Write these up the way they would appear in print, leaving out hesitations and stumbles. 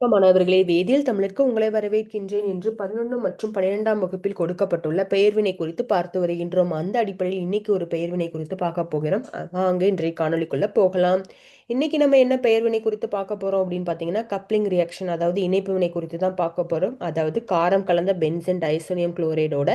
மாணவர்களே, வேதியியல் தமிழிற்கு உங்களை வரவேற்கின்றேன். என்று 11 மற்றும் 12ஆம் வகுப்பில் கொடுக்கப்பட்டுள்ள பெயர்வினை குறித்து பார்த்து வருகின்றோம். அந்த அடிப்படையில் இன்னைக்கு ஒரு பெயர்வினை குறித்து பார்க்க போகிறோம். வாங்க இன்றைய காணொளிக்குள்ள போகலாம். இன்னைக்கு நம்ம என்ன பெயர்வினை குறித்து பார்க்க போறோம் அப்படின்னு பார்த்தீங்கன்னா, கப்ளிங் ரியாக்ஷன், அதாவது இணைப்பு வினை குறித்து தான் பார்க்க போறோம். அதாவது காரம் கலந்த பென்சன் டைசோனியம் குளோரைடோட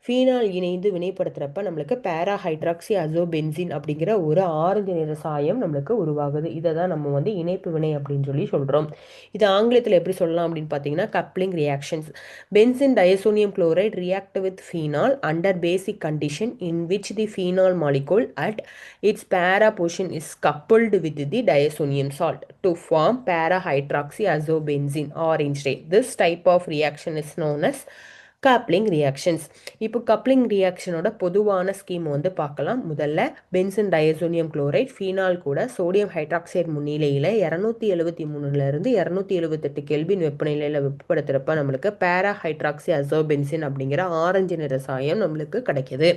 ஃபீனால் இணைந்து வினைப்படுத்துறப்ப நம்மளுக்கு பேரா ஹைட்ராக்சி அசோபென்சின் அப்படிங்கிற ஒரு ஆரஞ்சு நிற சாயம் நம்மளுக்கு உருவாகுது. இதை தான் நம்ம வந்து இணைப்பு வினை அப்படின்னு சொல்லி சொல்றோம். இது ஆங்கிலத்தில் எப்படி சொல்லலாம் அப்படின்னு பார்த்தீங்கன்னா, coupling reactions. Benzene diazonium chloride react with phenol under basic condition in which the phenol molecule at its para portion is coupled with the diazonium salt to form para hydroxy azobenzene orange ray. This type of reaction is known as coupling reactions. இப்போ coupling ரியாக்ஷனோட பொதுவான scheme வந்து பார்க்கலாம். முதல்ல pension diazonium chloride phenol கூட sodium hydroxide முன்னிலையில் 273 278 kelvin வெப்பநிலையில் வெப்பப்படுத்துகிறப்ப நம்மளுக்கு பேரா ஹைட்ராக்சி அசோபென்சின் அப்படிங்கிற ஆரஞ்சு நிற சாயம் நம்மளுக்கு கிடைக்கிது.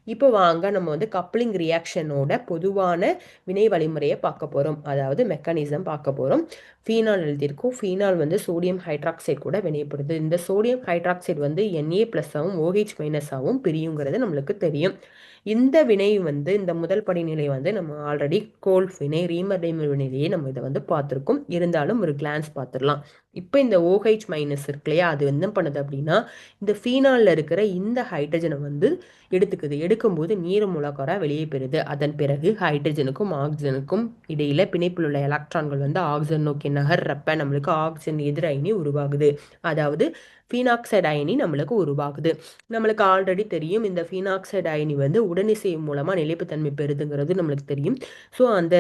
இப்போ வாங்க நம்ம வந்து கப்ளிங் ரியாக்ஷனோட பொதுவான வினை வழிமுறையை பார்க்க போகிறோம். அதாவது மெக்கானிசம் பார்க்க போகிறோம். ஃபீனால் எழுதியிருக்கோம். ஃபீனால் வந்து சோடியம் ஹைட்ராக்சைடு கூட வினைப்படுது. இந்த சோடியம் ஹைட்ராக்சைடு வந்து Na+ஆகவும் OH- ஆகவும் பிரியுங்கிறது நம்மளுக்கு தெரியும். இந்த வினை வந்து இந்த முதல் படிநிலை வந்து நம்ம ஆல்ரெடி கோல்ஃப் வினை, ரீமர் வினையிலேயே நம்ம இதை வந்து பார்த்துருக்கோம். இருந்தாலும் ஒரு கிளான்ஸ் பார்த்துடலாம். இப்போ இந்த OH- இருக்கு இல்லையா, அது என்ன பண்ணுது அப்படின்னா, இந்த ஃபீனாலில் இருக்கிற இந்த ஹைட்ரஜனை வந்து எடுக்கும்போது நீர் மூலக்கூறா வெளியே பெறுது. அதன் பிறகு ஹைட்ரஜனுக்கும் ஆக்சிஜனுக்கும் இடையில பிணைப்பில் உள்ள எலக்ட்ரான்கள் வந்து ஆக்சிஜன் நோக்கி நகர்றப்ப நம்மளுக்கு ஆக்சிஜன் எதிர் அயனி உருவாகுது. அதாவது ஃபீனாக்சைடு அயனி நம்மளுக்கு உருவாகுது. நம்மளுக்கு ஆல்ரெடி தெரியும், இந்த ஃபீனாக்சைடு அயனி வந்து உடனிசை மூலமாக நிலைப்புத்தன்மை பெறுதுங்கிறது நம்மளுக்கு தெரியும். ஸோ அந்த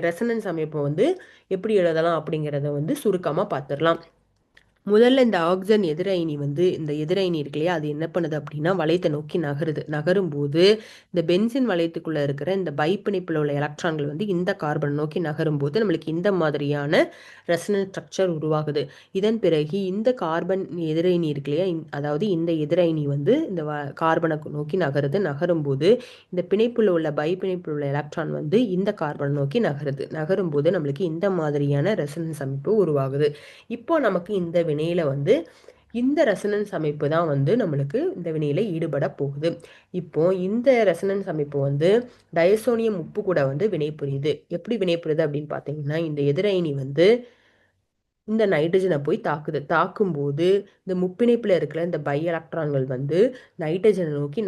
ரெசனன்ஸ் அமைப்பை வந்து எப்படி எழுதலாம் அப்படிங்கிறத வந்து சுருக்கமாக பார்த்துடலாம். முதல்ல இந்த ஆக்சிஜன் எதிரணி வந்து இந்த எதிரணி இருக்கு இல்லையா, அது என்ன பண்ணுது அப்படின்னா வளையத்தை நோக்கி நகரும் போது இந்த பென்சின் வளையத்துக்குள்ள இருக்கிற இந்த பைப்பிணைப்பில் உள்ள எலக்ட்ரான்கள் வந்து இந்த கார்பன் நோக்கி நகரும் போது நம்மளுக்கு இந்த மாதிரியான ரெசனன்ஸ் ஸ்ட்ரக்சர் உருவாகுது. இதன் பிறகு இந்த கார்பன் எதிரணி இருக்கு இல்லையா, அதாவது இந்த எதிரணி வந்து இந்த கார்பனை நோக்கி நகரும் போது இந்த பிணைப்பில் உள்ள பைப்பிணைப்பில் உள்ள எலக்ட்ரான் வந்து இந்த கார்பனை நோக்கி நகரும் போது நம்மளுக்கு இந்த மாதிரியான ரெசனன்ஸ் அமைப்பு உருவாகுது. இப்போ நமக்கு இந்த வினையில வந்து இந்த ரெசனன்ஸ் அமைப்பு தான் வந்து நம்மளுக்கு இந்த வினையில ஈடுபட போகுது. இப்போ இந்த ரெசனன்ஸ் அமைப்பு வந்து டயசோனியம் உப்பு கூட வந்து வினைபுரியுது. எப்படி வினைபுரியுது அப்படின்னு பார்த்தீங்கன்னா, இந்த எதிரணி வந்து இந்த நைட்ரஜனை போய் தாக்கும்போது இந்த முப்பிணைப்பில் இருக்கிற இந்த பை எலக்ட்ரான்கள் வந்து நைட்ரஜனை நோக்கி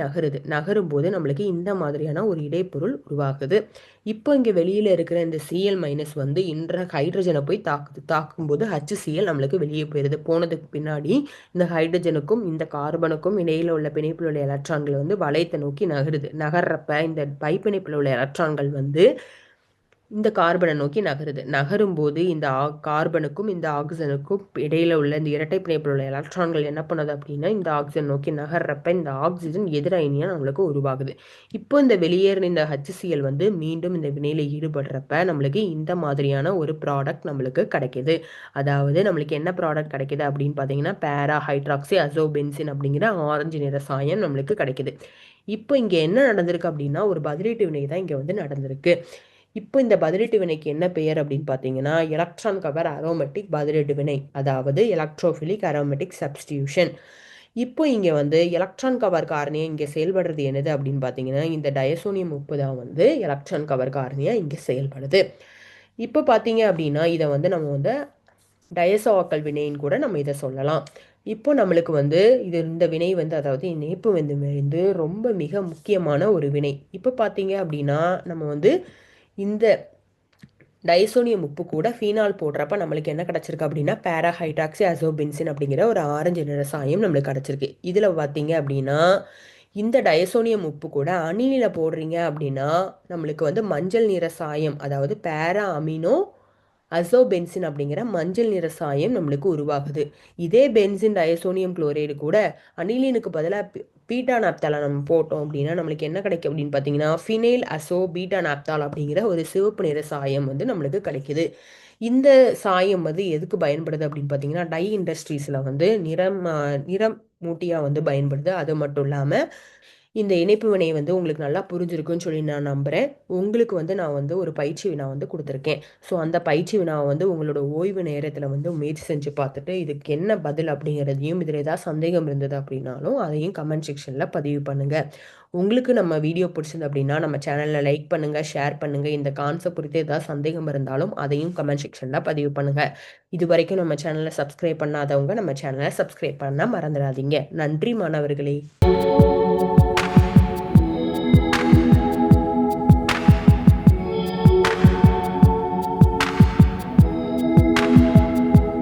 நகரும்போது நம்மளுக்கு இந்த மாதிரியான ஒரு இடைப்பொருள் உருவாகுது. இப்போ இங்கே வெளியில் இருக்கிற இந்த Cl- வந்து ஹைட்ரஜனை போய் தாக்கும்போது HCl நம்மளுக்கு வெளியே போயிடுது. போனதுக்கு பின்னாடி இந்த ஹைட்ரஜனுக்கும் இந்த கார்பனுக்கும் இடையில உள்ள பிணைப்பில் உள்ள எலக்ட்ரான்கள் வந்து வளையத்தை நோக்கி நகர்றப்ப இந்த பை பிணைப்பில் உள்ள எலக்ட்ரான்கள் வந்து இந்த கார்பனை நோக்கி நகரும்போது இந்த கார்பனுக்கும் இந்த ஆக்சிஜனுக்கும் இடையில உள்ள இந்த இரட்டை பிணைப்பில் உள்ள எலக்ட்ரான்கள் என்ன பண்ணுது அப்படின்னா இந்த ஆக்சிஜன் நோக்கி நகர்றப்ப இந்த ஆக்சிஜன் எதிரயனியா நம்மளுக்கு உருவாகுது. இப்போ இந்த வெளியேறின இந்த HCl வந்து மீண்டும் இந்த வினையில ஈடுபடுறப்ப நம்மளுக்கு இந்த மாதிரியான ஒரு ப்ராடக்ட் நம்மளுக்கு கிடைக்குது. அதாவது நம்மளுக்கு என்ன ப்ராடக்ட் கிடைக்குது அப்படின்னு பார்த்தீங்கன்னா, பேரா ஹைட்ராக்சி அசோபென்சின் அப்படிங்கிற ஆரஞ்சு நிற சாயம் நம்மளுக்கு கிடைக்குது. இப்போ இங்கே என்ன நடந்திருக்கு அப்படின்னா, ஒரு பதிலீட்டு வினை தான் இங்கே வந்து நடந்திருக்கு. இப்போ இந்த பதிலீட்டு வினைக்கு என்ன பெயர் அப்படின்னு பார்த்தீங்கன்னா, எலக்ட்ரான் கவர் அரோமேட்டிக் பதிலீட்டு வினை, அதாவது எலக்ட்ரோஃபிலிக் அரோமேட்டிக் சப்ஸ்டியூஷன். இப்போ இங்கே வந்து எலக்ட்ரான் கவர் காரணியை இங்கே செயல்படுறது என்னது அப்படின்னு பார்த்தீங்கன்னா, இந்த டயசோனியம் உப்பு தான் வந்து எலக்ட்ரான் கவர் காரணியாக இங்கே செயல்படுது. இப்போ பார்த்தீங்க அப்படின்னா இதை வந்து நம்ம வந்து டயசோவாக்கல் வினைன்னு கூட நம்ம இதை சொல்லலாம். இப்போ நம்மளுக்கு வந்து இந்த வினை வந்து, அதாவது இணைப்பு வந்து ரொம்ப மிக முக்கியமான ஒரு வினை. இப்போ பார்த்தீங்க அப்படின்னா நம்ம வந்து இந்த டைசோனியம் உப்பு கூட ஃபீனால் போடுறப்ப நம்மளுக்கு என்ன கிடச்சிருக்கு அப்படின்னா, பேரா ஹைட்ராக்சி அசோபென்சின் அப்படிங்கிற ஒரு ஆரஞ்சு நிற சாயம் நம்மளுக்கு கிடச்சிருக்கு. இதில் பார்த்தீங்க அப்படின்னா இந்த டைசோனியம் உப்பு கூட அணிலில் போடுறீங்க அப்படின்னா நம்மளுக்கு வந்து மஞ்சள் நிற சாயம், அதாவது பேரா அமினோ அசோபென்சின் அப்படிங்கிற மஞ்சள் நிற சாயம் நம்மளுக்கு உருவாகுது. இதே பென்சின் டயசோனியம் குளோரைடு கூட அனிலினுக்கு பதிலாக பீட்டா நாப்தாலை நம்ம போட்டோம் அப்படின்னா நம்மளுக்கு என்ன கிடைக்கும் அப்படின்னு பார்த்தீங்கன்னா, ஃபினைல் அசோ பீட்டா நாப்தால் அப்படிங்கிற ஒரு சிவப்பு நிற சாயம் வந்து நம்மளுக்கு கிடைக்குது. இந்த சாயம் வந்து எதுக்கு பயன்படுது அப்படின்னு பார்த்தீங்கன்னா, டை இண்டஸ்ட்ரீஸில் வந்து நிறம் மூட்டியாக வந்து பயன்படுது. அது மட்டும் இல்லாமல் இந்த இணைப்பு வினை வந்து உங்களுக்கு நல்லா புரிஞ்சிருக்குன்னு சொல்லி நான் நம்புகிறேன். உங்களுக்கு வந்து நான் வந்து ஒரு பயிற்சி வினா வந்து கொடுத்துருக்கேன். ஸோ அந்த பயிற்சி வினாவை வந்து உங்களோட ஓய்வு நேரத்தில் வந்து முயற்சி செஞ்சு பார்த்துட்டு இதுக்கு என்ன பதில் அப்படிங்கிறதையும், இதில் ஏதாவது சந்தேகம் இருந்தது அப்படின்னாலும் அதையும் கமெண்ட் செக்ஷனில் பதிவு பண்ணுங்கள். உங்களுக்கு நம்ம வீடியோ பிடிச்சது அப்படின்னா நம்ம சேனலில் லைக் பண்ணுங்கள், ஷேர் பண்ணுங்கள். இந்த கான்செப்ட் குறித்து ஏதாவது சந்தேகம் இருந்தாலும் அதையும் கமெண்ட் செக்ஷனில் பதிவு பண்ணுங்கள். இது வரைக்கும் நம்ம சேனலை சப்ஸ்கிரைப் பண்ணாதவங்க நம்ம சேனலை சப்ஸ்கிரைப் பண்ண மறந்துடாதீங்க. நன்றி மாணவர்களே.